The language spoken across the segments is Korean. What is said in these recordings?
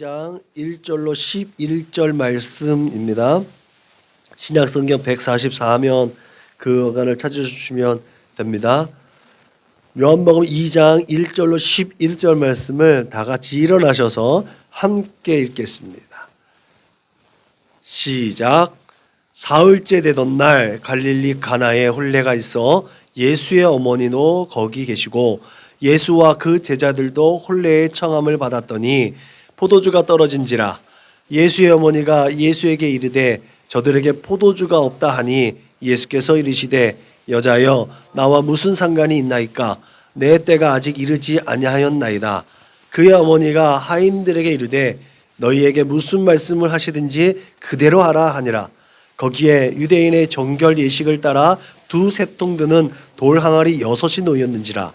2장 1절로 11절 말씀입니다. 신약성경 144면 그간을 찾아주시면 됩니다. 요한복음 2장 1절로 11절 말씀을 다 같이 일어나셔서 함께 읽겠습니다. 시작. 사흘째 되던 날 갈릴리 가나에 혼례가 있어 예수의 어머니도 거기 계시고 예수와 그 제자들도 혼례의 청함을 받았더니 포도주가 떨어진지라. 예수의 어머니가 예수에게 이르되 저들에게 포도주가 없다 하니 예수께서 이르시되 여자여 나와 무슨 상관이 있나이까 내 때가 아직 이르지 아니하였나이다. 그의 어머니가 하인들에게 이르되 너희에게 무슨 말씀을 하시든지 그대로 하라 하니라. 거기에 유대인의 정결 예식을 따라 두 세통 드는 돌 항아리 6이 놓였는지라.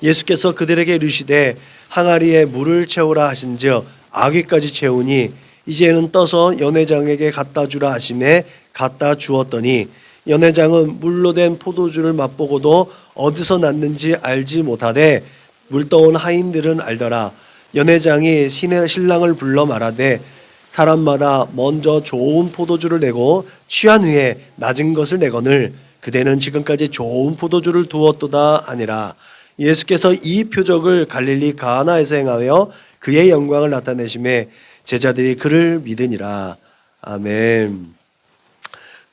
예수께서 그들에게 이르시되 항아리에 물을 채우라 하신즉 아귀까지 채우니 이제는 떠서 연회장에게 갖다 주라 하심에 갖다 주었더니 연회장은 물로 된 포도주를 맛보고도 어디서 났는지 알지 못하되 물떠온 하인들은 알더라. 연회장이 신랑을 불러 말하되 사람마다 먼저 좋은 포도주를 내고 취한 후에 낮은 것을 내거늘 그대는 지금까지 좋은 포도주를 두었도다 하니라. 예수께서 이 표적을 갈릴리 가나에서 행하여 그의 영광을 나타내심에 제자들이 그를 믿으니라. 아멘.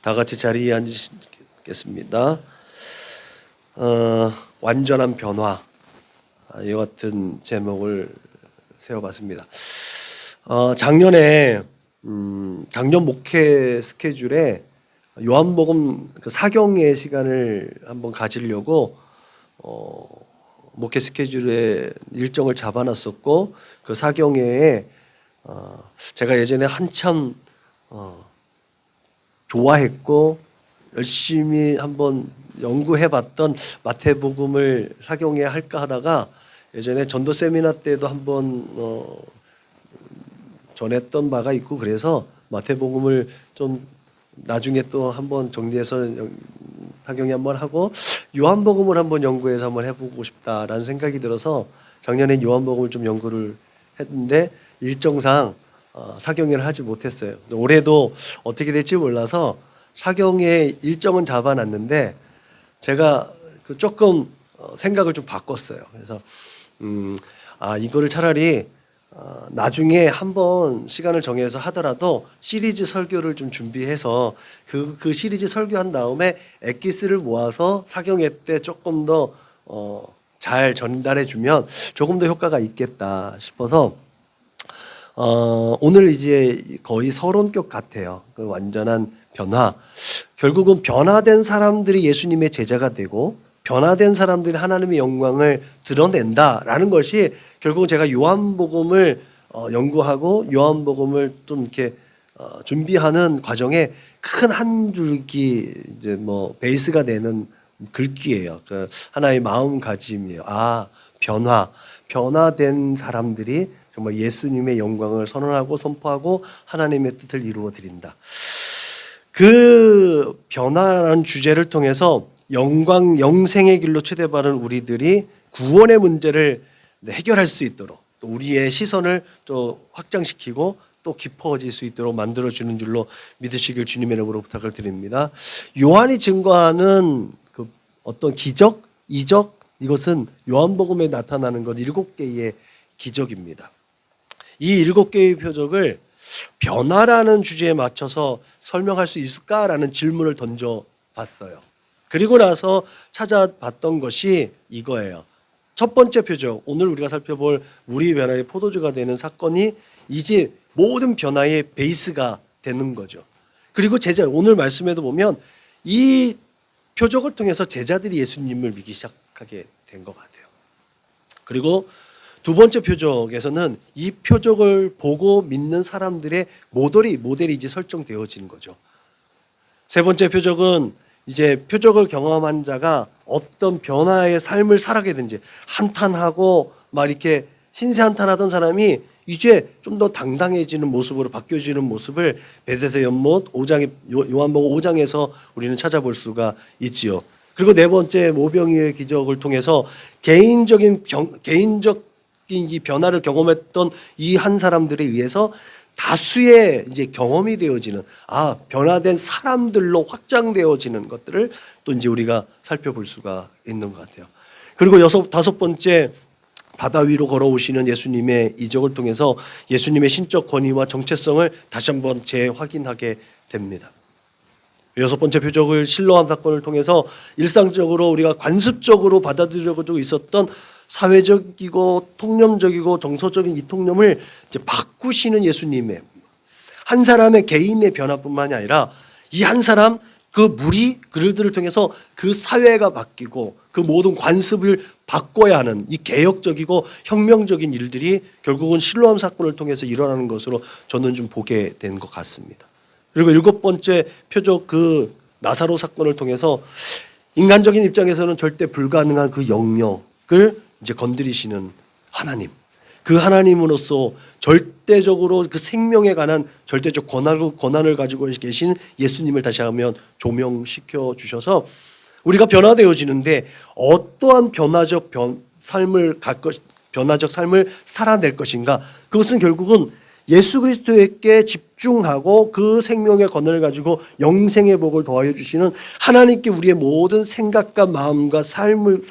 다 같이 자리에 앉으시겠습니다. 완전한 변화, 이 같은 제목을 세워봤습니다. 작년 목회 스케줄에 요한복음 사경의 시간을 한번 가지려고 목회 스케줄에 일정을 잡아놨었고 그 사경회에 제가 예전에 한참 좋아했고 열심히 한번 연구해봤던 마태복음을 사경회 할까 하다가 예전에 전도 세미나 때도 한번 전했던 바가 있고 그래서 마태복음을 좀 나중에 또 한번 정리해서 사경회 한번 하고 요한복음을 한번 연구해서 한번 해보고 싶다라는 생각이 들어서 작년에 요한복음을 좀 연구를 했는데 일정상 사경회를 하지 못했어요. 올해도 어떻게 될지 몰라서 사경회 일정은 잡아놨는데 제가 조금 생각을 좀 바꿨어요. 그래서 이거를 차라리 나중에 한번 시간을 정해서 하더라도 시리즈 설교를 좀 준비해서 그 시리즈 설교한 다음에 엑기스를 모아서 사경회 때 조금 더 잘 전달해 주면 조금 더 효과가 있겠다 싶어서 오늘 이제 거의 서론격 같아요. 그 완전한 변화. 결국은 변화된 사람들이 예수님의 제자가 되고 변화된 사람들이 하나님의 영광을 드러낸다라는 것이 결국은 제가 요한복음을 연구하고 요한복음을 좀 이렇게 준비하는 과정에 큰 한 줄기 이제 베이스가 되는 글귀예요. 그 하나의 마음가짐이에요. 변화된 사람들이 정말 예수님의 영광을 선언하고 선포하고 하나님의 뜻을 이루어 드린다. 그 변화라는 주제를 통해서 영생의 길로 초대받은 우리들이 구원의 문제를 해결할 수 있도록 또 우리의 시선을 또 확장시키고 또 깊어질 수 있도록 만들어주는 줄로 믿으시길 주님의 이름으로 부탁을 드립니다. 요한이 증거하는 그 어떤 기적, 이적, 이것은 요한복음에 나타나는 것 7개의 기적입니다. 이 7개의 표적을 변화라는 주제에 맞춰서 설명할 수 있을까라는 질문을 던져봤어요. 그리고 나서 찾아봤던 것이 이거예요. 첫 번째 표적, 오늘 우리가 살펴볼 우리 변화의 포도주가 되는 사건이 이제 모든 변화의 베이스가 되는 거죠. 그리고 오늘 말씀에도 보면 이 표적을 통해서 제자들이 예수님을 믿기 시작하게 된 것 같아요. 그리고 두 번째 표적에서는 이 표적을 보고 믿는 사람들의 모델이 이제 설정되어지는 거죠. 세 번째 표적은 이제 표적을 경험한 자가 어떤 변화의 삶을 살아가게 되는지 한탄하고 막 이렇게 신세한탄하던 사람이 이제 좀 더 당당해지는 모습으로 바뀌어지는 모습을 베드로서 연못 5장의 요한복음 5장에서 우리는 찾아볼 수가 있지요. 그리고 네 번째 모병이의 기적을 통해서 개인적 바뀐 이 변화를 경험했던 이 한 사람들에 의해서 다수의 이제 경험이 되어지는 변화된 사람들로 확장되어지는 것들을 또 이제 우리가 살펴볼 수가 있는 것 같아요. 그리고 다섯 번째, 바다 위로 걸어오시는 예수님의 이적을 통해서 예수님의 신적 권위와 정체성을 다시 한번 재확인하게 됩니다. 여섯 번째 표적을 실로암 사건을 통해서 일상적으로 우리가 관습적으로 받아들여지고 있었던 사회적이고 통념적이고 정서적인 이 통념을 이제 바꾸시는 예수님의 한 사람의 개인의 변화뿐만이 아니라 이 한 사람 그 무리 그들을 통해서 그 사회가 바뀌고 그 모든 관습을 바꿔야 하는 이 개혁적이고 혁명적인 일들이 결국은 실로암 사건을 통해서 일어나는 것으로 저는 좀 보게 된 것 같습니다. 그리고 일곱 번째 표적 그 나사로 사건을 통해서 인간적인 입장에서는 절대 불가능한 그 영역을 이제 건드리시는 하나님, 그 하나님으로서 절대적으로 그 생명에 관한 절대적 권한을 가지고 계신 예수님을 다시 한번 조명시켜 주셔서 우리가 변화되어지는데 어떠한 변화적 삶을 살아낼 것인가, 그것은 결국은 예수 그리스도에게 집중하고 그 생명의 권한을 가지고 영생의 복을 더하여 주시는 하나님께 우리의 모든 생각과 마음과 삶을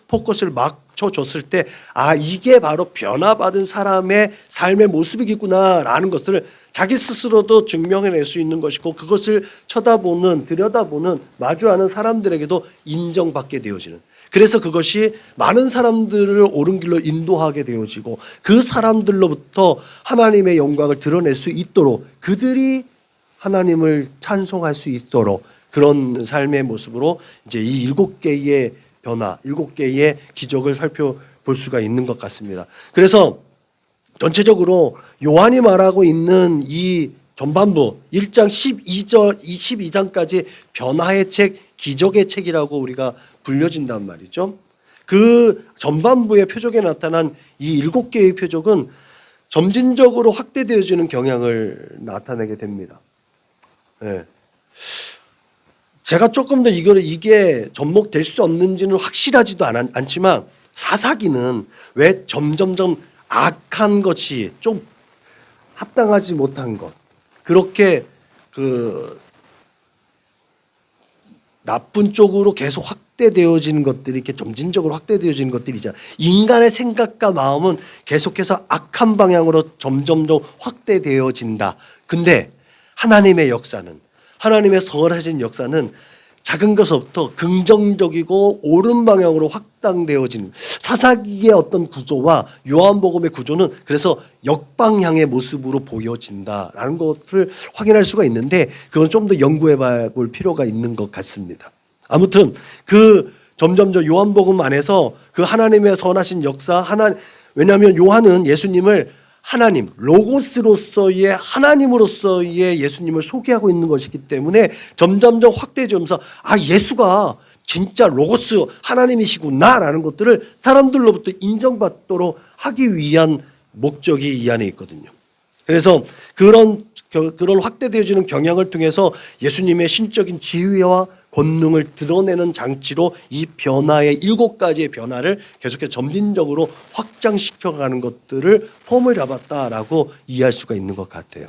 포커스를 맞춰줬을 때 이게 바로 변화받은 사람의 삶의 모습이겠구나라는 것들을 자기 스스로도 증명해낼 수 있는 것이고, 그것을 들여다보는 마주하는 사람들에게도 인정받게 되어지는, 그래서 그것이 많은 사람들을 옳은 길로 인도하게 되어지고 그 사람들로부터 하나님의 영광을 드러낼 수 있도록, 그들이 하나님을 찬송할 수 있도록 그런 삶의 모습으로 이제 이 일곱 개의 변화, 일곱 개의 기적을 살펴볼 수가 있는 것 같습니다. 그래서 전체적으로 요한이 말하고 있는 이 전반부 1장 12장까지 변화의 책, 기적의 책이라고 우리가 불려진단 말이죠. 그 전반부의 표적에 나타난 이 일곱 개의 표적은 점진적으로 확대되어지는 경향을 나타내게 됩니다. 네. 제가 조금 더 이게 접목될 수 없는지는 확실하지도 않지만, 사사기는 왜 점점점 악한 것이 좀 합당하지 못한 것, 그렇게 나쁜 쪽으로 계속 확대되어지는 것들이, 이렇게 점진적으로 확대되어지는 것들이잖아요. 인간의 생각과 마음은 계속해서 악한 방향으로 점점점 확대되어진다. 근데 하나님의 역사는, 하나님의 선하신 역사는 작은 것부터 긍정적이고 옳은 방향으로 확장되어지는, 사사기의 어떤 구조와 요한복음의 구조는 그래서 역방향의 모습으로 보여진다라는 것을 확인할 수가 있는데, 그건 좀 더 연구해 볼 필요가 있는 것 같습니다. 아무튼 그 점점점 요한복음 안에서 그 하나님의 선하신 역사, 왜냐하면 요한은 예수님을 하나님, 로고스로서의 하나님으로서의 예수님을 소개하고 있는 것이기 때문에 점점점 확대되면서 예수가 진짜 로고스 하나님이시구나라는 것들을 사람들로부터 인정받도록 하기 위한 목적이 이 안에 있거든요. 그래서 그런 확대되어지는 경향을 통해서 예수님의 신적인 지위와 권능을 드러내는 장치로 이 변화의 일곱 가지의 변화를 계속해서 점진적으로 확장시켜가는 것들을 폼을 잡았다라고 이해할 수가 있는 것 같아요.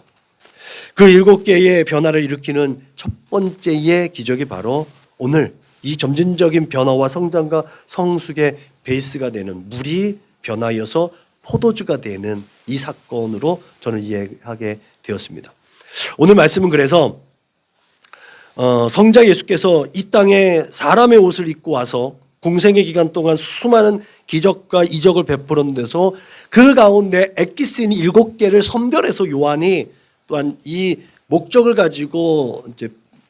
그 일곱 개의 변화를 일으키는 첫 번째의 기적이 바로 오늘 이 점진적인 변화와 성장과 성숙의 베이스가 되는 물이 변화여서 포도주가 되는 이 사건으로 저는 이해하게 되었습니다. 오늘 말씀은 그래서 성자 예수께서 이 땅에 사람의 옷을 입고 와서 공생의 기간 동안 수많은 기적과 이적을 베풀은 데서 그 가운데 엑기스인 7개를 선별해서 요한이 또한 이 목적을 가지고 이제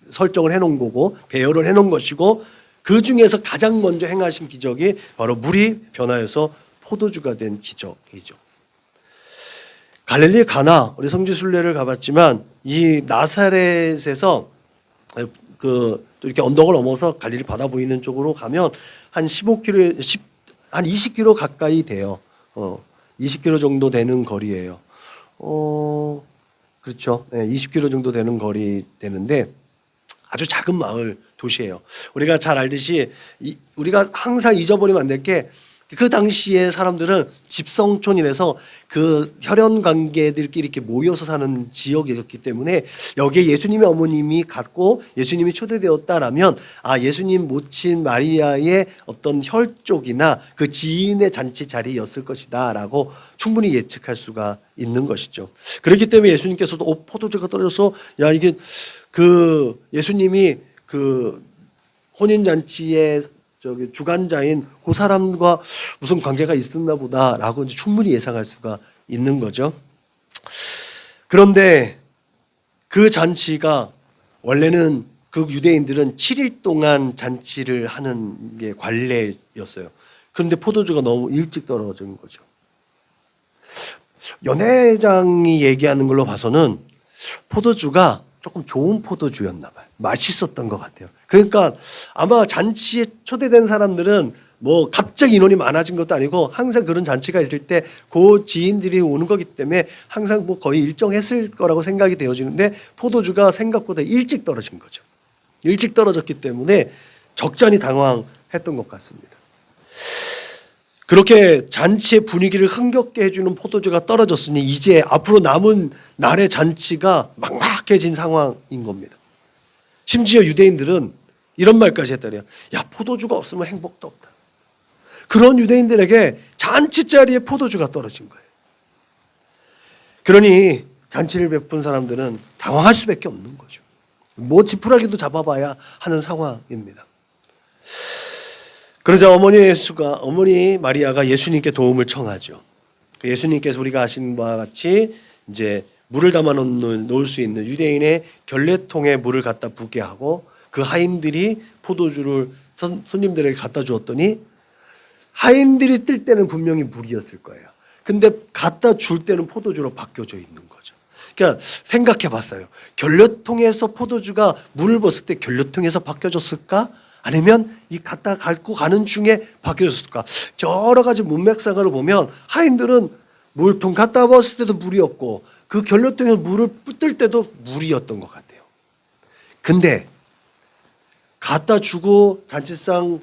설정을 해놓은 거고 배열을 해놓은 것이고, 그 중에서 가장 먼저 행하신 기적이 바로 물이 변하여서 포도주가 된 기적이죠. 갈릴리 가나, 우리 성지순례를 가봤지만 이 나사렛에서 또 이렇게 언덕을 넘어서 갈릴리 바다 보이는 쪽으로 가면 한 15km, 한 20km 가까이 돼요. 20km 정도 되는 거리예요. 그렇죠. 20km 정도 되는 거리 되는데 아주 작은 마을 도시예요. 우리가 잘 알듯이 우리가 항상 잊어버리면 안 될 게, 그 당시에 사람들은 집성촌이라서 그 혈연 관계들끼리 이렇게 모여서 사는 지역이었기 때문에 여기에 예수님의 어머님이 갔고 예수님이 초대되었다라면 예수님 모친 마리아의 어떤 혈족이나 그 지인의 잔치 자리였을 것이다라고 충분히 예측할 수가 있는 것이죠. 그렇기 때문에 예수님께서도 포도주가 떨어져서 이게 그 예수님이 그 혼인 잔치에 주관자인 그 사람과 무슨 관계가 있었나 보다라고 이제 충분히 예상할 수가 있는 거죠. 그런데 그 잔치가 원래는 그 유대인들은 7일 동안 잔치를 하는 게 관례였어요. 그런데 포도주가 너무 일찍 떨어진 거죠. 연회장이 얘기하는 걸로 봐서는 포도주가 조금 좋은 포도주였나 봐요. 맛있었던 것 같아요. 그러니까 아마 잔치에 초대된 사람들은 뭐 갑자기 인원이 많아진 것도 아니고 항상 그런 잔치가 있을 때 그 지인들이 오는 거기 때문에 항상 뭐 거의 일정했을 거라고 생각이 되어지는데 포도주가 생각보다 일찍 떨어진 거죠. 일찍 떨어졌기 때문에 적잖이 당황했던 것 같습니다. 그렇게 잔치의 분위기를 흥겹게 해주는 포도주가 떨어졌으니 이제 앞으로 남은 날의 잔치가 막막해진 상황인 겁니다. 심지어 유대인들은 이런 말까지 했더래요. 포도주가 없으면 행복도 없다. 그런 유대인들에게 잔치 자리에 포도주가 떨어진 거예요. 그러니 잔치를 베푼 사람들은 당황할 수밖에 없는 거죠. 뭐 지푸라기도 잡아봐야 하는 상황입니다. 그러자 어머니 마리아가 예수님께 도움을 청하죠. 예수님께서 우리가 아시는 바와 같이 이제 물을 담아 놓을 수 있는 유대인의 결례통에 물을 갖다 붓게 하고 그 하인들이 포도주를 손님들에게 갖다 주었더니 하인들이 뜰 때는 분명히 물이었을 거예요. 근데 갖다 줄 때는 포도주로 바뀌어져 있는 거죠. 그러니까 생각해 봤어요. 결례통에서 포도주가 물을 붓을 때 결례통에서 바뀌어졌을까? 아니면 이 갖다 갖고 가는 중에 바뀌어졌을까? 여러 가지 문맥상으로 보면 하인들은 물통 갖다 부었을 때도 물이었고 그 결례통에서 물을 붓을 때도 물이었던 것 같아요. 근데 갖다 주고 잔치상에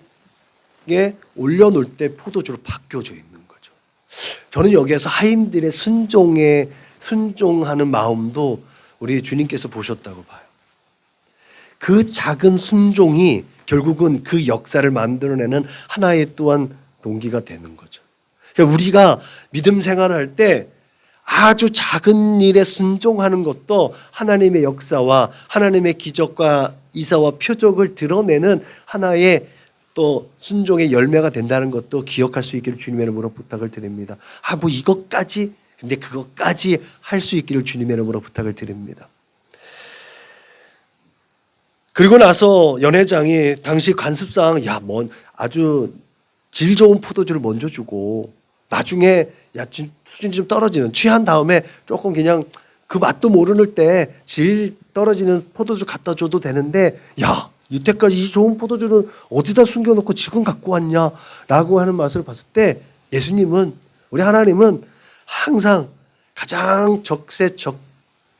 올려놓을 때 포도주로 바뀌어져 있는 거죠. 저는 여기에서 하인들의 순종하는 마음도 우리 주님께서 보셨다고 봐요. 그 작은 순종이 결국은 그 역사를 만들어내는 하나의 또한 동기가 되는 거죠. 그러니까 우리가 믿음 생활을 할 때 아주 작은 일에 순종하는 것도 하나님의 역사와 하나님의 기적과 이사와 표적을 드러내는 하나의 또 순종의 열매가 된다는 것도 기억할 수 있기를 주님의 이름으로 부탁을 드립니다. 근데 그것까지 할 수 있기를 주님의 이름으로 부탁을 드립니다. 그리고 나서 연회장이 당시 관습상 아주 질 좋은 포도주를 먼저 주고 나중에 수준이 좀 떨어지는 취한 다음에 조금 그냥 그 맛도 모르는 때 질 떨어지는 포도주 갖다 줘도 되는데 이때까지 이 좋은 포도주를 어디다 숨겨놓고 지금 갖고 왔냐라고 하는 맛을 봤을 때 예수님은 우리 하나님은 항상 가장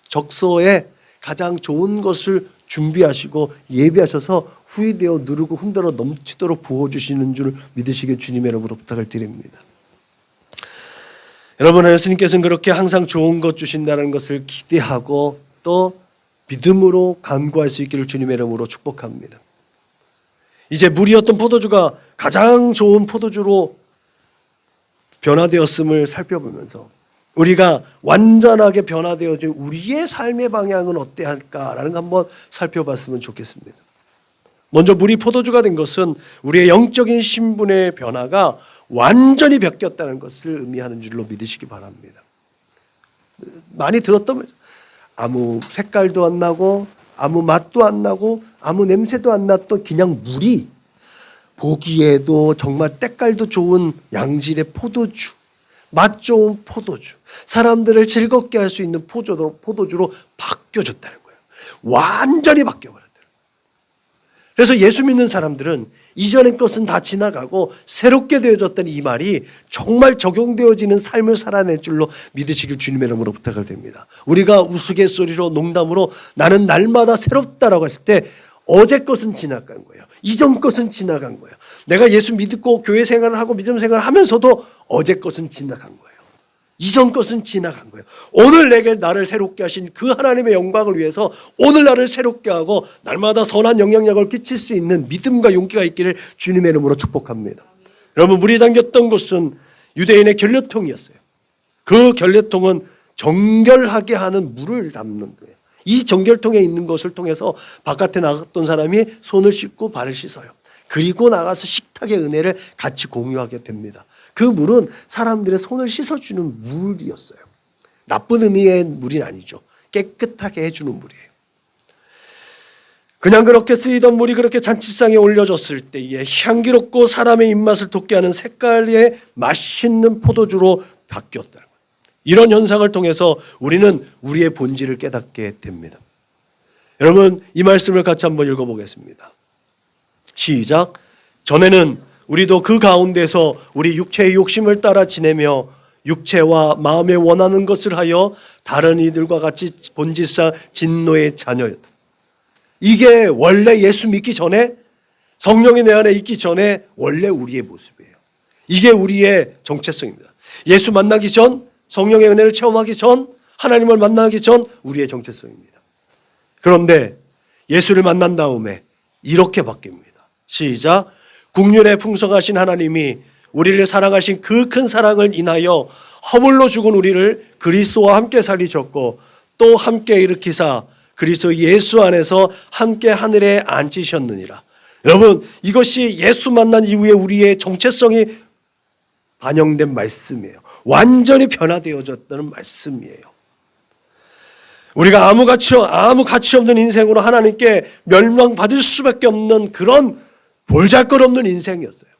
적소에 가장 좋은 것을 준비하시고 예비하셔서 후히되어 누르고 흔들어 넘치도록 부어주시는 줄 믿으시길 주님의 이름으로 부탁을 드립니다. 여러분, 예수님께서는 그렇게 항상 좋은 것 주신다는 것을 기대하고 또 믿음으로 간구할 수 있기를 주님의 이름으로 축복합니다. 이제 물이었던 포도주가 가장 좋은 포도주로 변화되었음을 살펴보면서 우리가 완전하게 변화되어진 우리의 삶의 방향은 어때야 할까라는 거 한번 살펴봤으면 좋겠습니다. 먼저 물이 포도주가 된 것은 우리의 영적인 신분의 변화가 완전히 바뀌었다는 것을 의미하는 줄로 믿으시기 바랍니다. 많이 들었다면 아무 색깔도 안 나고 아무 맛도 안 나고 아무 냄새도 안 났던 그냥 물이 보기에도 정말 때깔도 좋은 양질의 포도주, 맛 좋은 포도주, 사람들을 즐겁게 할 수 있는 포도주로 바뀌어졌다는 거예요. 완전히 바뀌어버렸다는 거예요. 그래서 예수 믿는 사람들은 이전의 것은 다 지나가고 새롭게 되어졌다는 이 말이 정말 적용되어지는 삶을 살아낼 줄로 믿으시길 주님의 이름으로 부탁을 드립니다. 우리가 우스갯소리로 농담으로 나는 날마다 새롭다라고 했을 때 어제 것은 지나간 거예요. 이전 것은 지나간 거예요. 내가 예수 믿고 교회 생활을 하고 믿음 생활을 하면서도 어제 것은 지나간 거예요. 이전 것은 지나간 거예요. 오늘 내게 나를 새롭게 하신 그 하나님의 영광을 위해서 오늘 나를 새롭게 하고 날마다 선한 영향력을 끼칠 수 있는 믿음과 용기가 있기를 주님의 이름으로 축복합니다. 여러분, 물이 담겼던 곳은 유대인의 결례통이었어요. 그 결례통은 정결하게 하는 물을 담는 거예요. 이 정결통에 있는 것을 통해서 바깥에 나갔던 사람이 손을 씻고 발을 씻어요. 그리고 나가서 식탁의 은혜를 같이 공유하게 됩니다. 그 물은 사람들의 손을 씻어주는 물이었어요. 나쁜 의미의 물이 아니죠. 깨끗하게 해주는 물이에요. 그냥 그렇게 쓰이던 물이 그렇게 잔치상에 올려졌을 때에 향기롭고 사람의 입맛을 돋게 하는 색깔의 맛있는 포도주로 바뀌었다는 거예요. 이런 현상을 통해서 우리는 우리의 본질을 깨닫게 됩니다. 여러분, 이 말씀을 같이 한번 읽어보겠습니다. 시작. 전에는 우리도 그 가운데서 우리 육체의 욕심을 따라 지내며 육체와 마음에 원하는 것을 하여 다른 이들과 같이 본질상 진노의 자녀였다. 이게 원래 예수 믿기 전에, 성령이 내 안에 있기 전에 원래 우리의 모습이에요. 이게 우리의 정체성입니다. 예수 만나기 전, 성령의 은혜를 체험하기 전, 하나님을 만나기 전 우리의 정체성입니다. 그런데 예수를 만난 다음에 이렇게 바뀝니다. 시작. 국률에 풍성하신 하나님이 우리를 사랑하신 그 큰 사랑을 인하여 허물로 죽은 우리를 그리스도와 함께 살리셨고 또 함께 일으키사 그리스도 예수 안에서 함께 하늘에 앉히셨느니라. 여러분, 이것이 예수 만난 이후에 우리의 정체성이 반영된 말씀이에요. 완전히 변화되어졌다는 말씀이에요. 우리가 아무 가치 없는 인생으로 하나님께 멸망받을 수밖에 없는 그런 볼잘것없는 인생이었어요.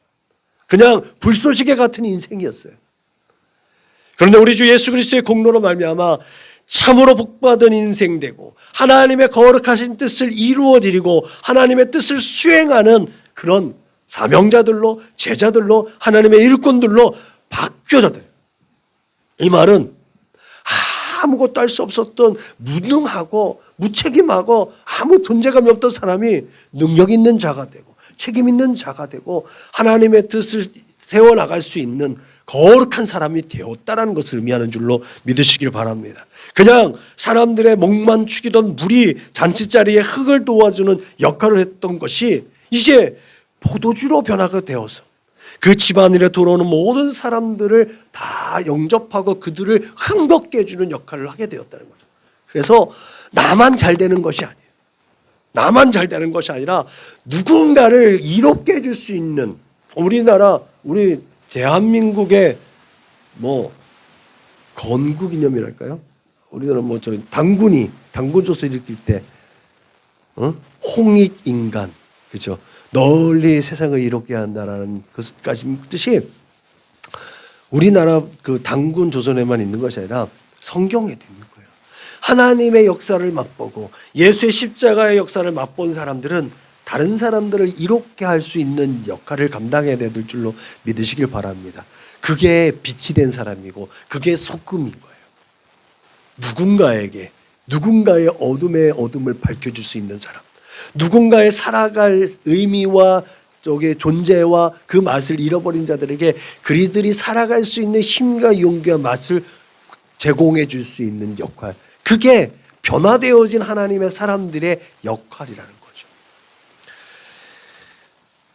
그냥 불쏘시개 같은 인생이었어요. 그런데 우리 주 예수 그리스도의 공로로 말미암아 참으로 복받은 인생 되고 하나님의 거룩하신 뜻을 이루어드리고 하나님의 뜻을 수행하는 그런 사명자들로, 제자들로, 하나님의 일꾼들로 바뀌어졌대요. 이 말은 아무것도 할 수 없었던 무능하고 무책임하고 아무 존재감이 없던 사람이 능력 있는 자가 되고 책임 있는 자가 되고 하나님의 뜻을 세워나갈 수 있는 거룩한 사람이 되었다라는 것을 의미하는 줄로 믿으시길 바랍니다. 그냥 사람들의 목만 축이던 물이 잔치자리에 흙을 도와주는 역할을 했던 것이 이제 포도주로 변화가 되어서 그 집안일에 들어오는 모든 사람들을 다 영접하고 그들을 흥겁게 해주는 역할을 하게 되었다는 거죠. 그래서 나만 잘 되는 것이 아니에요. 나만 잘 되는 것이 아니라 누군가를 이롭게 해줄 수 있는 우리나라, 우리 대한민국의 건국이념이랄까요? 우리나라 당군조서 일으킬 때 홍익인간, 그렇죠? 널리 세상을 이롭게 한다라는 것까지 뜻이 우리나라 그 당군 조선에만 있는 것이 아니라 성경에도 있는 거예요. 하나님의 역사를 맛보고 예수의 십자가의 역사를 맛본 사람들은 다른 사람들을 이롭게 할 수 있는 역할을 감당해야 될 줄로 믿으시길 바랍니다. 그게 빛이 된 사람이고 그게 소금인 거예요. 누군가의 어둠을 밝혀줄 수 있는 사람, 누군가의 살아갈 의미와 존재와 그 맛을 잃어버린 자들에게 그리들이 살아갈 수 있는 힘과 용기와 맛을 제공해 줄 수 있는 역할, 그게 변화되어진 하나님의 사람들의 역할이라는 거죠.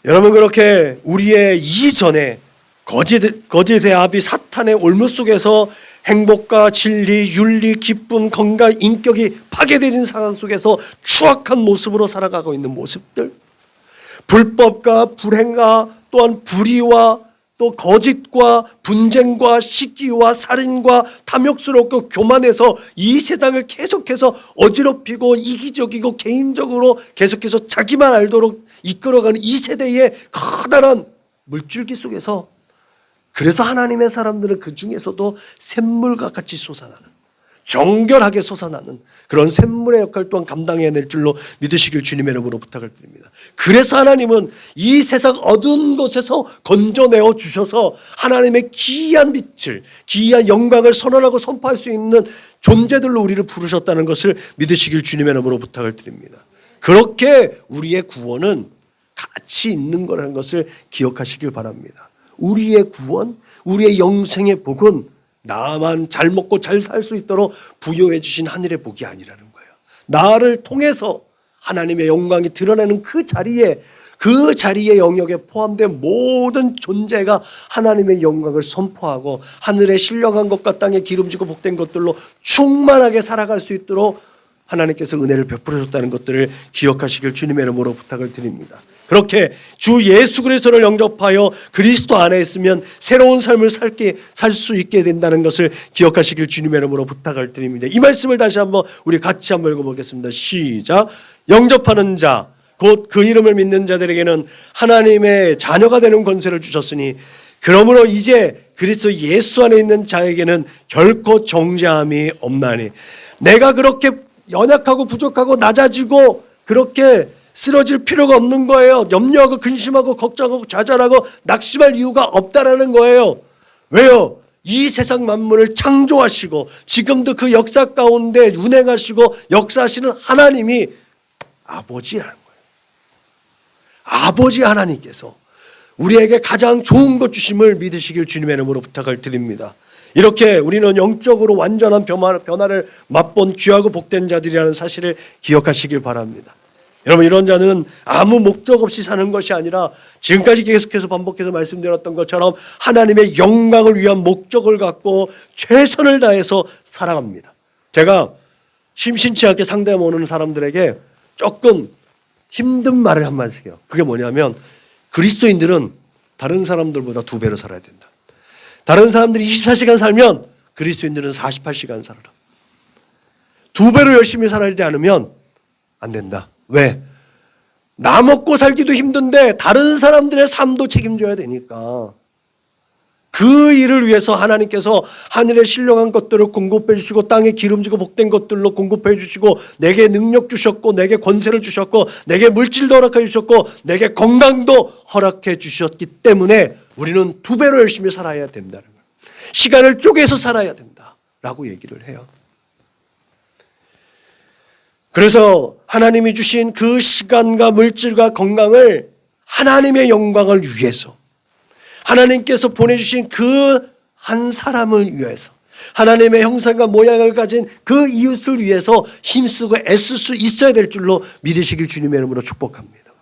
여러분, 그렇게 우리의 이전에 거짓의 아비 사탄의 올무 속에서 행복과 진리, 윤리, 기쁨, 건강, 인격이 파괴되진 상황 속에서 추악한 모습으로 살아가고 있는 모습들, 불법과 불행과 또한 불의와 또 거짓과 분쟁과 시기와 살인과 탐욕스럽고 교만해서 이 세상을 계속해서 어지럽히고 이기적이고 개인적으로 계속해서 자기만 알도록 이끌어가는 이 세대의 커다란 물줄기 속에서, 그래서 하나님의 사람들은 그 중에서도 샘물과 같이 솟아나는, 정결하게 솟아나는 그런 샘물의 역할 또한 감당해야 될 줄로 믿으시길 주님의 이름으로 부탁을 드립니다. 그래서 하나님은 이 세상 어두운 곳에서 건져내어 주셔서 하나님의 기이한 빛을, 기이한 영광을 선언하고 선포할 수 있는 존재들로 우리를 부르셨다는 것을 믿으시길 주님의 이름으로 부탁을 드립니다. 그렇게 우리의 구원은 같이 있는 거라는 것을 기억하시길 바랍니다. 우리의 구원, 우리의 영생의 복은 나만 잘 먹고 잘 살 수 있도록 부여해 주신 하늘의 복이 아니라는 거예요. 나를 통해서 하나님의 영광이 드러나는 그 자리에 영역에 포함된 모든 존재가 하나님의 영광을 선포하고 하늘에 신령한 것과 땅에 기름지고 복된 것들로 충만하게 살아갈 수 있도록 하나님께서 은혜를 베풀어 줬다는 것들을 기억하시길 주님의 이름으로 부탁을 드립니다. 그렇게 주 예수 그리스도를 영접하여 그리스도 안에 있으면 새로운 삶을 살 수 있게 된다는 것을 기억하시길 주님의 이름으로 부탁을 드립니다. 이 말씀을 다시 한번 우리 같이 한번 읽어보겠습니다. 시작. 영접하는 자 곧 그 이름을 믿는 자들에게는 하나님의 자녀가 되는 권세를 주셨으니 그러므로 이제 그리스도 예수 안에 있는 자에게는 결코 정죄함이 없나니. 내가 그렇게 연약하고 부족하고 낮아지고 그렇게 쓰러질 필요가 없는 거예요. 염려하고 근심하고 걱정하고 좌절하고 낙심할 이유가 없다라는 거예요. 왜요? 이 세상 만물을 창조하시고 지금도 그 역사 가운데 운행하시고 역사하시는 하나님이 아버지라는 거예요. 아버지 하나님께서 우리에게 가장 좋은 것 주심을 믿으시길 주님의 이름으로 부탁을 드립니다. 이렇게 우리는 영적으로 완전한 변화를 맛본 귀하고 복된 자들이라는 사실을 기억하시길 바랍니다. 여러분, 이런 자들은 아무 목적 없이 사는 것이 아니라 지금까지 계속해서 반복해서 말씀드렸던 것처럼 하나님의 영광을 위한 목적을 갖고 최선을 다해서 살아갑니다. 제가 심심치 않게 상담 오는 사람들에게 조금 힘든 말을 한 마디 해요. 그게 뭐냐면 그리스도인들은 다른 사람들보다 2배로 살아야 된다. 다른 사람들이 24시간 살면 그리스도인들은 48시간 살아라. 2배로 열심히 살지 않으면 안 된다. 왜? 나 먹고 살기도 힘든데 다른 사람들의 삶도 책임져야 되니까. 그 일을 위해서 하나님께서 하늘에 신령한 것들을 공급해 주시고 땅에 기름지고 복된 것들로 공급해 주시고 내게 능력 주셨고 내게 권세를 주셨고 내게 물질도 허락해 주셨고 내게 건강도 허락해 주셨기 때문에 우리는 2배로 열심히 살아야 된다는 거예요. 시간을 쪼개서 살아야 된다라고 얘기를 해요. 그래서 하나님이 주신 그 시간과 물질과 건강을 하나님의 영광을 위해서 하나님께서 보내주신 그 한 사람을 위해서 하나님의 형상과 모양을 가진 그 이웃을 위해서 힘쓰고 애쓸 수 있어야 될 줄로 믿으시길 주님의 이름으로 축복합니다.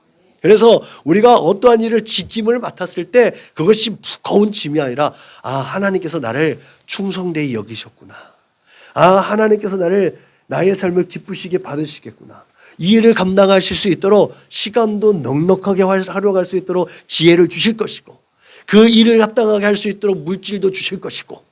그래서 우리가 어떠한 일을 직임을 맡았을 때 그것이 무거운 짐이 아니라 하나님께서 나를 충성되이 여기셨구나. 하나님께서 나의 삶을 기쁘시게 받으시겠구나. 이 일을 감당하실 수 있도록 시간도 넉넉하게 활용할 수 있도록 지혜를 주실 것이고 그 일을 합당하게 할 수 있도록 물질도 주실 것이고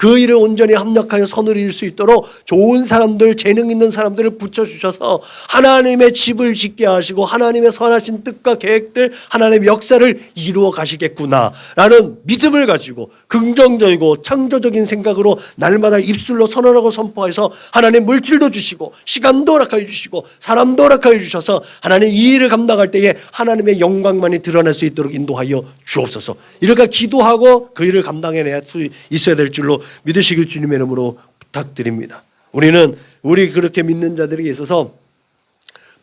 그 일을 온전히 합력하여 선을 이룰 수 있도록 좋은 사람들, 재능 있는 사람들을 붙여주셔서 하나님의 집을 짓게 하시고 하나님의 선하신 뜻과 계획들, 하나님의 역사를 이루어 가시겠구나라는 믿음을 가지고 긍정적이고 창조적인 생각으로 날마다 입술로 선언하고 선포해서 하나님 물질도 주시고 시간도 허락하여 주시고 사람도 허락하여 주셔서 하나님 이 일을 감당할 때에 하나님의 영광만이 드러날 수 있도록 인도하여 주옵소서. 이렇게 기도하고 그 일을 감당해내야 수 있어야 될 줄로 믿으시길 주님의 이름으로 부탁드립니다. 우리 그렇게 믿는 자들에게 있어서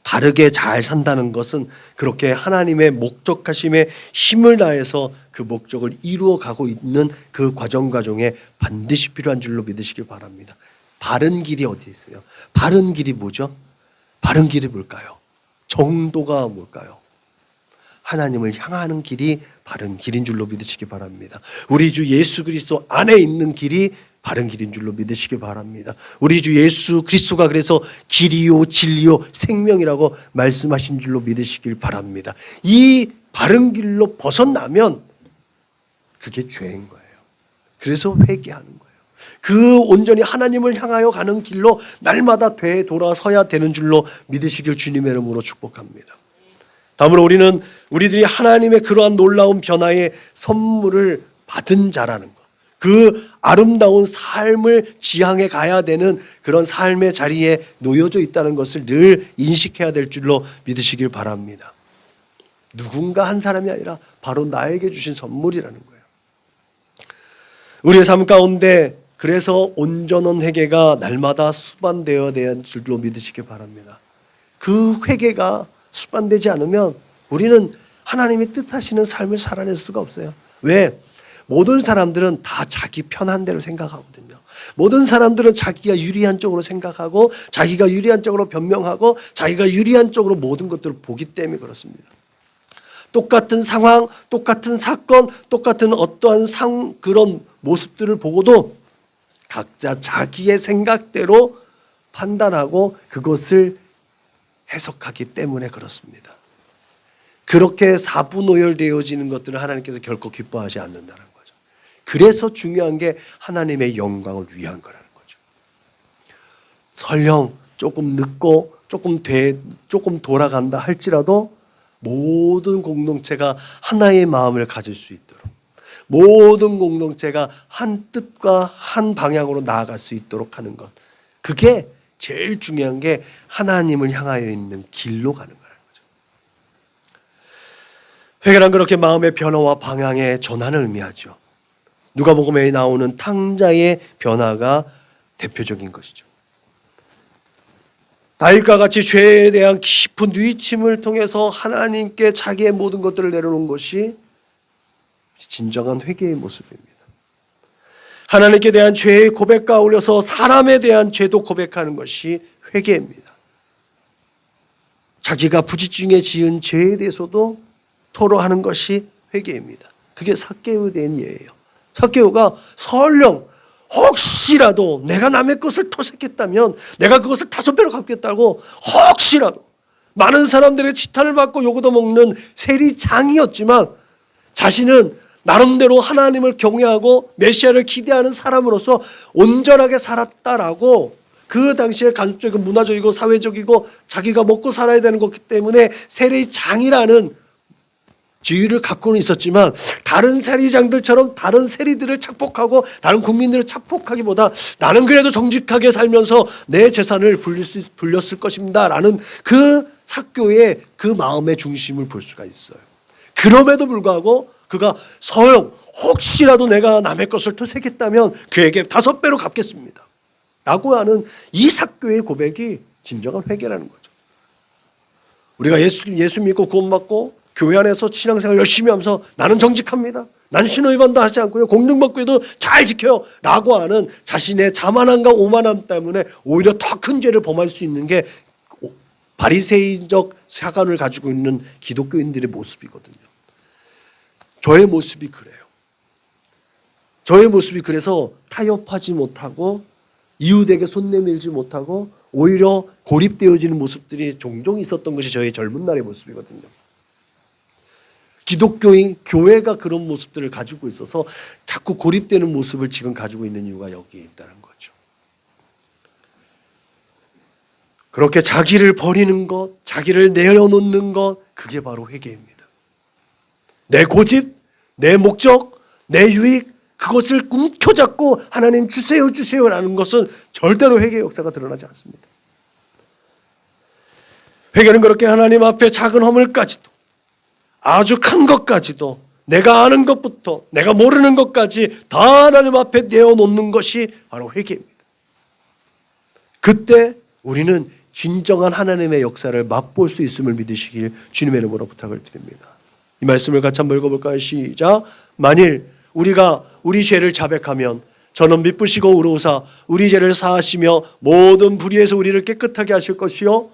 바르게 잘 산다는 것은 그렇게 하나님의 목적하심에 힘을 다해서 그 목적을 이루어 가고 있는 그 과정에 반드시 필요한 줄로 믿으시길 바랍니다. 바른 길이 어디 있어요? 바른 길이 뭐죠? 바른 길이 뭘까요? 정도가 뭘까요? 하나님을 향하는 길이 바른 길인 줄로 믿으시기 바랍니다. 우리 주 예수 그리스도 안에 있는 길이 바른 길인 줄로 믿으시기 바랍니다. 우리 주 예수 그리스도가 그래서 길이요 진리요 생명이라고 말씀하신 줄로 믿으시길 바랍니다. 이 바른 길로 벗어나면 그게 죄인 거예요. 그래서 회개하는 거예요. 그 온전히 하나님을 향하여 가는 길로 날마다 되돌아서야 되는 줄로 믿으시길 주님의 이름으로 축복합니다. 다음으로 우리들이 하나님의 그러한 놀라운 변화의 선물을 받은 자라는 것, 그 아름다운 삶을 지향해 가야 되는 그런 삶의 자리에 놓여져 있다는 것을 늘 인식해야 될 줄로 믿으시길 바랍니다. 누군가 한 사람이 아니라 바로 나에게 주신 선물이라는 거예요. 우리의 삶 가운데 그래서 온전한 회개가 날마다 수반되어야 될 줄로 믿으시길 바랍니다. 그 회개가 수반되지 않으면 우리는 하나님이 뜻하시는 삶을 살아낼 수가 없어요. 왜? 모든 사람들은 다 자기 편한 대로 생각하거든요. 모든 사람들은 자기가 유리한 쪽으로 생각하고 자기가 유리한 쪽으로 변명하고 자기가 유리한 쪽으로 모든 것들을 보기 때문에 그렇습니다. 똑같은 상황, 똑같은 사건, 똑같은 어떠한 그런 모습들을 보고도 각자 자기의 생각대로 판단하고 그것을 해석하기 때문에 그렇습니다. 그렇게 사분오열되어지는 것들을 하나님께서 결코 기뻐하지 않는다는 거죠. 그래서 중요한 게 하나님의 영광을 위한 거라는 거죠. 설령 조금 늦고 조금 돌아간다 할지라도 모든 공동체가 하나의 마음을 가질 수 있도록, 모든 공동체가 한 뜻과 한 방향으로 나아갈 수 있도록 하는 것, 그게 제일 중요한 게 하나님을 향하여 있는 길로 가는 거라는 거죠. 회개란 그렇게 마음의 변화와 방향의 전환을 의미하죠. 누가복음에 나오는 탕자의 변화가 대표적인 것이죠. 다윗과 같이 죄에 대한 깊은 뉘우침을 통해서 하나님께 자기의 모든 것들을 내려놓은 것이 진정한 회개의 모습입니다. 하나님께 대한 죄의 고백과 어울려서 사람에 대한 죄도 고백하는 것이 회개입니다. 자기가 부지중에 지은 죄에 대해서도 토로하는 것이 회개입니다. 그게 삭개오에 대한 예예요. 삭개오가 설령 혹시라도 내가 남의 것을 토색했다면 내가 그것을 5배로 갚겠다고 혹시라도 많은 사람들의 치탄을 받고 요구도 먹는 세리장이었지만 자신은 나름대로 하나님을 경외하고 메시아를 기대하는 사람으로서 온전하게 살았다라고 그 당시에 간접적이고 문화적이고 사회적이고 자기가 먹고 살아야 되는 것이기 때문에 세리장이라는 지위를 갖고는 있었지만 다른 세리장들처럼 다른 세리들을 착복하고 다른 국민들을 착복하기보다 나는 그래도 정직하게 살면서 내 재산을 불렸을 것입니다 라는 그 삭개오의 그 마음의 중심을 볼 수가 있어요. 그럼에도 불구하고 그가 설령 혹시라도 내가 남의 것을 토색했다면 그에게 5배로 갚겠습니다 라고 하는 이 삭개오의 고백이 진정한 회개라는 거죠. 우리가 예수 믿고 구원받고 교회 안에서 신앙생활 열심히 하면서 나는 정직합니다, 나는 신호위반도 하지 않고요, 공등법규도 잘 지켜요 라고 하는 자신의 자만함과 오만함 때문에 오히려 더 큰 죄를 범할 수 있는 게 바리새인적 사관을 가지고 있는 기독교인들의 모습이거든요. 저의 모습이 그래요. 저의 모습이 그래서 타협하지 못하고 이웃에게 손 내밀지 못하고 오히려 고립되어지는 모습들이 종종 있었던 것이 저의 젊은 날의 모습이거든요. 기독교인 교회가 그런 모습들을 가지고 있어서 자꾸 고립되는 모습을 지금 가지고 있는 이유가 여기에 있다는 거죠. 그렇게 자기를 버리는 것, 자기를 내려놓는 것, 그게 바로 회개입니다. 내 고집, 내 목적, 내 유익, 그것을 움켜잡고 하나님 주세요 주세요라는 것은 절대로 회개의 역사가 드러나지 않습니다. 회개는 그렇게 하나님 앞에 작은 허물까지도 아주 큰 것까지도 내가 아는 것부터 내가 모르는 것까지 다 하나님 앞에 내어놓는 것이 바로 회개입니다. 그때 우리는 진정한 하나님의 역사를 맛볼 수 있음을 믿으시길 주님의 이름으로 부탁을 드립니다. 이 말씀을 같이 한번 읽어볼까요? 시작. 만일 우리가 우리 죄를 자백하면 저는 미쁘시고 의로우사 우리 죄를 사하시며 모든 불의에서 우리를 깨끗하게 하실 것이요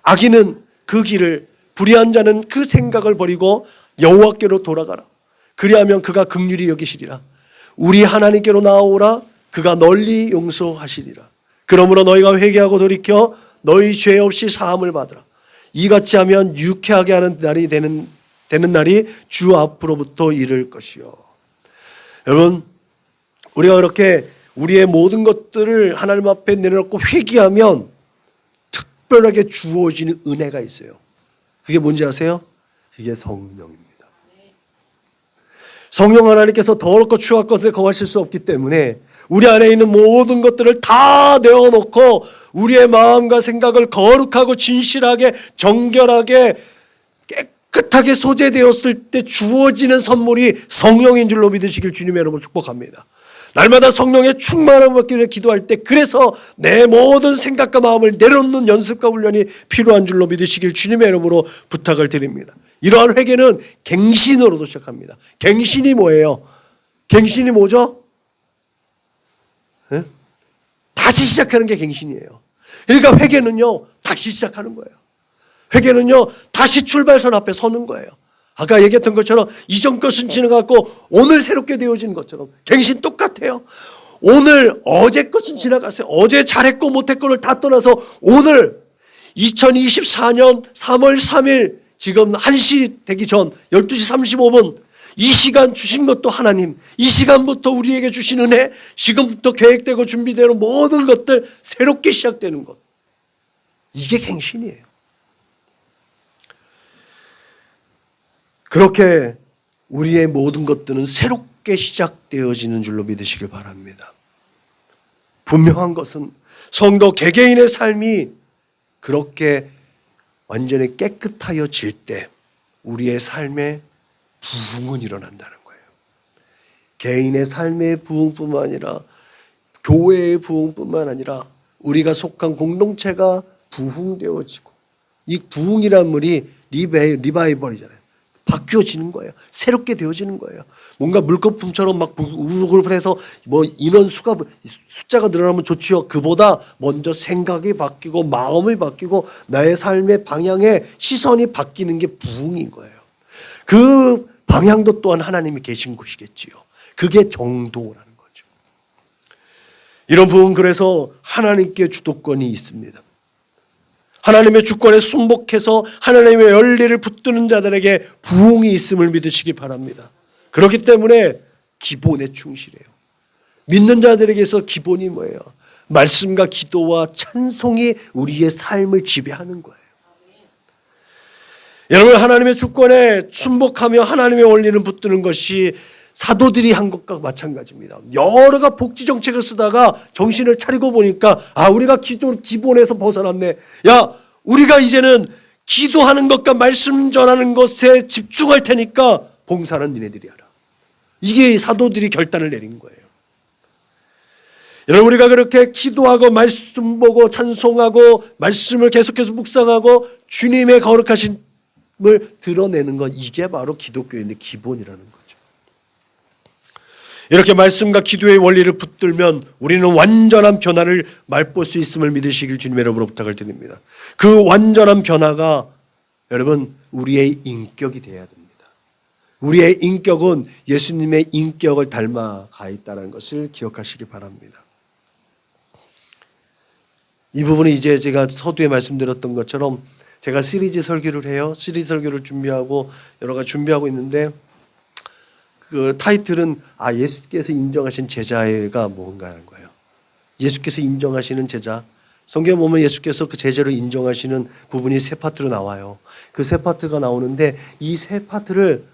악인은 그 길을 불의한 자는 그 생각을 버리고 여호와께로 돌아가라. 그리하면 그가 긍휼히 여기시리라. 우리 하나님께로 나아오라. 그가 널리 용서하시리라. 그러므로 너희가 회개하고 돌이켜 너희 죄 없이 사함을 받으라. 이같이 하면 유쾌하게 하는 날이 되는 날이 주 앞으로부터 이를 것이요. 여러분, 우리가 그렇게 우리의 모든 것들을 하나님 앞에 내려놓고 회개하면 특별하게 주어지는 은혜가 있어요. 그게 뭔지 아세요? 그게 성령입니다. 성령 하나님께서 더럽고 추악한 것에 거하실 수 없기 때문에 우리 안에 있는 모든 것들을 다 내어놓고 우리의 마음과 생각을 거룩하고 진실하게 정결하게 깨끗하게 소재되었을 때 주어지는 선물이 성령인 줄로 믿으시길 주님의 이름으로 축복합니다. 날마다 성령의 충만함을 받기 위해 기도할 때 그래서 내 모든 생각과 마음을 내려놓는 연습과 훈련이 필요한 줄로 믿으시길 주님의 이름으로 부탁을 드립니다. 이러한 회개는 갱신으로도 시작합니다. 갱신이 뭐예요? 갱신이 뭐죠? 네? 다시 시작하는 게 갱신이에요. 그러니까 회개는요, 다시 시작하는 거예요. 회개는요, 다시 출발선 앞에 서는 거예요. 아까 얘기했던 것처럼 이전 것은 지나갔고 오늘 새롭게 되어지는 것처럼 갱신 똑같아요. 오늘 어제 것은 지나갔어요. 어제 잘했고 못했고를 다 떠나서 오늘 2024년 3월 3일 지금 1시 되기 전 12시 35분 이 시간 주신 것도 하나님, 이 시간부터 우리에게 주신 은혜, 지금부터 계획되고 준비되는 모든 것들 새롭게 시작되는 것, 이게 갱신이에요. 그렇게 우리의 모든 것들은 새롭게 시작되어지는 줄로 믿으시길 바랍니다. 분명한 것은 성도 개개인의 삶이 그렇게 완전히 깨끗하여질 때 우리의 삶에 부흥은 일어난다는 거예요. 개인의 삶의 부흥뿐만 아니라 교회의 부흥뿐만 아니라 우리가 속한 공동체가 부흥되어지고, 이 부흥이란 말이 리바이벌이잖아요. 바뀌어지는 거예요. 새롭게 되어지는 거예요. 뭔가 물거품처럼 막 우르르 해서 뭐 인원 숫자가 늘어나면 좋지요. 그보다 먼저 생각이 바뀌고 마음이 바뀌고 나의 삶의 방향에 시선이 바뀌는 게 부흥인 거예요. 그 방향도 또한 하나님이 계신 것이겠지요. 그게 정도라는 거죠. 이런 부흥, 그래서 하나님께 주도권이 있습니다. 하나님의 주권에 순복해서 하나님의 열리를 붙드는 자들에게 부흥이 있음을 믿으시기 바랍니다. 그렇기 때문에 기본에 충실해요. 믿는 자들에게서 기본이 뭐예요? 말씀과 기도와 찬송이 우리의 삶을 지배하는 거예요. 여러분, 하나님의 주권에 순복하며 하나님의 원리를 붙드는 것이 사도들이 한 것과 마찬가지입니다. 여러가 복지 정책을 쓰다가 정신을 차리고 보니까 우리가 기본에서 벗어났네. 우리가 이제는 기도하는 것과 말씀 전하는 것에 집중할 테니까 봉사는 니네들이 하라. 이게 사도들이 결단을 내린 거예요. 여러분, 우리가 그렇게 기도하고 말씀 보고 찬송하고 말씀을 계속해서 묵상하고 주님의 거룩하심을 드러내는 것, 이게 바로 기독교인의 기본이라는 거죠. 이렇게 말씀과 기도의 원리를 붙들면 우리는 완전한 변화를 맛볼 수 있음을 믿으시길 주님의 이름으로 부탁을 드립니다. 그 완전한 변화가 여러분 우리의 인격이 되어야 됩니다. 우리의 인격은 예수님의 인격을 닮아가 있다는 것을 기억하시기 바랍니다. 이 부분은 이제 제가 서두에 말씀드렸던 것처럼 제가 시리즈 설교를 해요. 시리즈 설교를 준비하고 여러 가지 준비하고 있는데, 그 타이틀은 예수께서 인정하신 제자가 뭔가 하는 거예요. 예수께서 인정하시는 제자. 성경 보면 예수께서 그 제자를 인정하시는 부분이 세 파트로 나와요. 그 세 파트가 나오는데, 이 세 파트를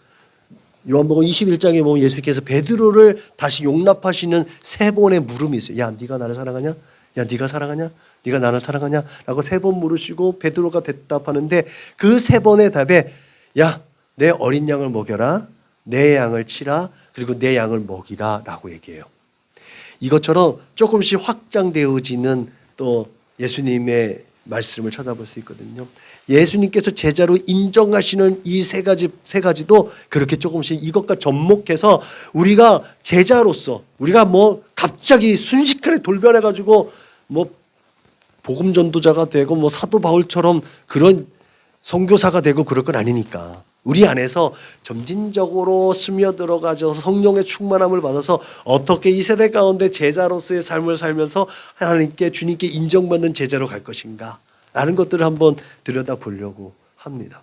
요한복음 21장에 보면 예수께서 베드로를 다시 용납하시는 세 번의 물음이 있어요. 네가 나를 사랑하냐? 네가 사랑하냐? 네가 나를 사랑하냐? 라고 세 번 물으시고 베드로가 대답하는데, 그 세 번의 답에 내 어린 양을 먹여라, 내 양을 치라, 그리고 내 양을 먹이라 라고 얘기해요. 이것처럼 조금씩 확장되어지는 또 예수님의 말씀을 찾아볼 수 있거든요. 예수님께서 제자로 인정하시는 이 세 가지도 그렇게 조금씩 이것과 접목해서 우리가 제자로서 우리가 갑자기 순식간에 돌변해가지고 복음 전도자가 되고 사도 바울처럼 그런 선교사가 되고 그럴 건 아니니까, 우리 안에서 점진적으로 스며들어가서 성령의 충만함을 받아서 어떻게 이 세대 가운데 제자로서의 삶을 살면서 하나님께, 주님께 인정받는 제자로 갈 것인가 라는 것들을 한번 들여다보려고 합니다.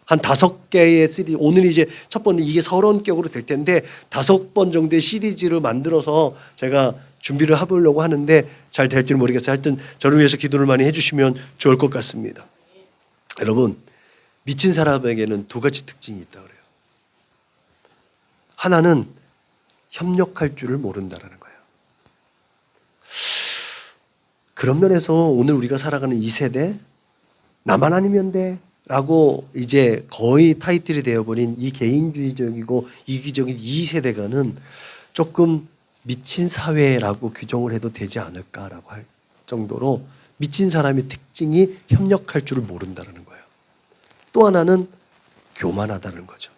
한 5개의 시리즈, 오늘 이제 첫 번째 이게 30격으로 될 텐데 5번 정도의 시리즈를 만들어서 제가 준비를 해보려고 하는데 잘 될지는 모르겠어요. 하여튼 저를 위해서 기도를 많이 해주시면 좋을 것 같습니다. 여러분, 미친 사람에게는 두 가지 특징이 있다고 그래요. 하나는 협력할 줄을 모른다라는 거예요. 그런 면에서 오늘 우리가 살아가는 이 세대, 나만 아니면 돼 라고 이제 거의 타이틀이 되어버린 이 개인주의적이고 이기적인 이 세대가는 조금 미친 사회라고 규정을 해도 되지 않을까라고 할 정도로 미친 사람의 특징이 협력할 줄을 모른다는 거예요. 또 하나는 교만하다는 거죠.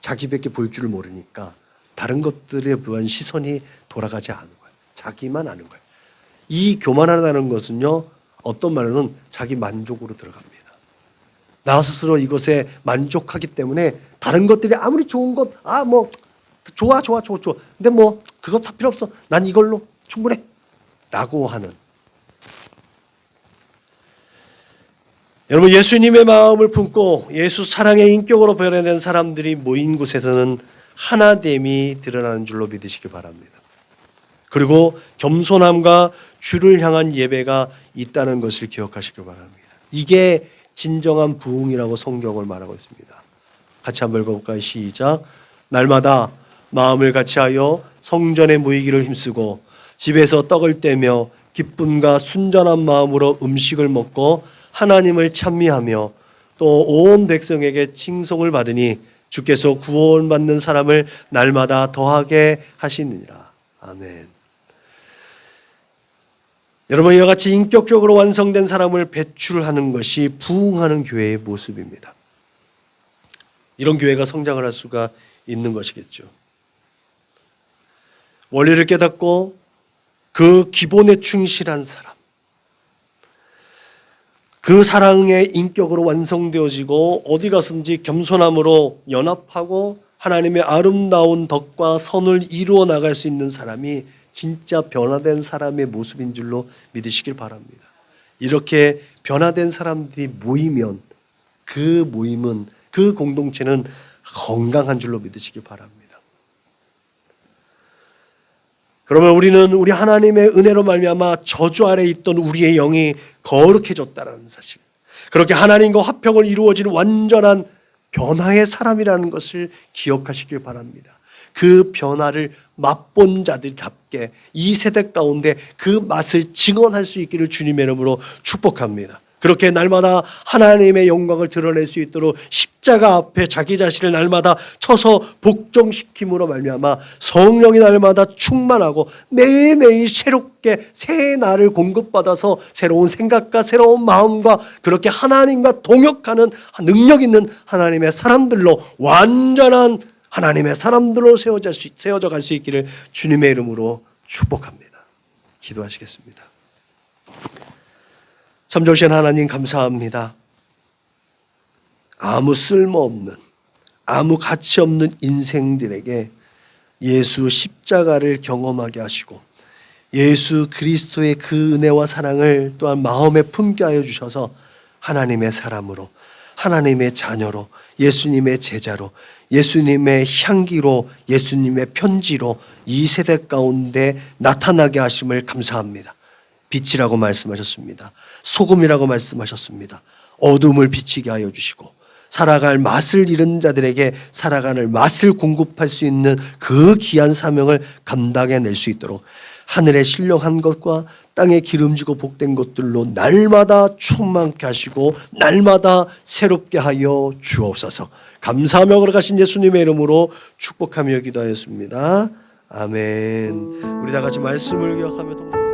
자기밖에 볼 줄을 모르니까 다른 것들에 대한 시선이 돌아가지 않은 거예요. 자기만 아는 거예요. 이 교만하다는 것은요, 어떤 말로는 자기 만족으로 들어갑니다. 나 스스로 이것에 만족하기 때문에 다른 것들이 아무리 좋은 것, 좋아. 근데 그거 다 필요 없어. 난 이걸로 충분해. 라고 하는. 여러분, 예수님의 마음을 품고 예수 사랑의 인격으로 변화된 사람들이 모인 곳에서는 하나됨이 드러나는 줄로 믿으시기 바랍니다. 그리고 겸손함과 주를 향한 예배가 있다는 것을 기억하시기 바랍니다. 이게 진정한 부흥이라고 성경을 말하고 있습니다. 같이 한번 읽어볼까요? 시작. 날마다 마음을 같이하여 성전에 모이기를 힘쓰고 집에서 떡을 떼며 기쁨과 순전한 마음으로 음식을 먹고 하나님을 찬미하며 또 온 백성에게 칭송을 받으니 주께서 구원받는 사람을 날마다 더하게 하시느니라. 아멘. 여러분, 이와 같이 인격적으로 완성된 사람을 배출하는 것이 부흥하는 교회의 모습입니다. 이런 교회가 성장을 할 수가 있는 것이겠죠. 원리를 깨닫고 그 기본에 충실한 사람, 그 사랑의 인격으로 완성되어지고 어디 가든지 겸손함으로 연합하고 하나님의 아름다운 덕과 선을 이루어 나갈 수 있는 사람이 진짜 변화된 사람의 모습인 줄로 믿으시길 바랍니다. 이렇게 변화된 사람들이 모이면 그 모임은, 그 공동체는 건강한 줄로 믿으시길 바랍니다. 그러면 우리는 우리 하나님의 은혜로 말미암아 저주 아래 있던 우리의 영이 거룩해졌다는 사실, 그렇게 하나님과 화평을 이루어지는 완전한 변화의 사람이라는 것을 기억하시길 바랍니다. 그 변화를 맛본 자들답게 이 세대 가운데 그 맛을 증언할 수 있기를 주님의 이름으로 축복합니다. 그렇게 날마다 하나님의 영광을 드러낼 수 있도록 십자가 앞에 자기 자신을 날마다 쳐서 복종시킴으로 말미암아 성령이 날마다 충만하고 매일매일 새롭게 새 날을 공급받아서 새로운 생각과 새로운 마음과 그렇게 하나님과 동역하는 능력 있는 하나님의 사람들로, 완전한 하나님의 사람들로 세워져 갈 수 있기를 주님의 이름으로 축복합니다. 기도하시겠습니다. 참 좋으신 하나님, 감사합니다. 아무 쓸모없는, 아무 가치 없는 인생들에게 예수 십자가를 경험하게 하시고 예수 그리스도의 그 은혜와 사랑을 또한 마음에 품게 하여 주셔서 하나님의 사람으로, 하나님의 자녀로, 예수님의 제자로, 예수님의 향기로, 예수님의 편지로 이 세대 가운데 나타나게 하심을 감사합니다. 빛이라고 말씀하셨습니다. 소금이라고 말씀하셨습니다. 어둠을 비치게 하여 주시고 살아갈 맛을 잃은 자들에게 살아가는 맛을 공급할 수 있는 그 귀한 사명을 감당해낼 수 있도록 하늘의 신령한 것과 땅에 기름지고 복된 것들로 날마다 충만케 하시고 날마다 새롭게 하여 주옵소서. 감사하며 걸어가신 예수님의 이름으로 축복하며 기도하였습니다. 아멘. 우리 다 같이 말씀을 기억하며 동행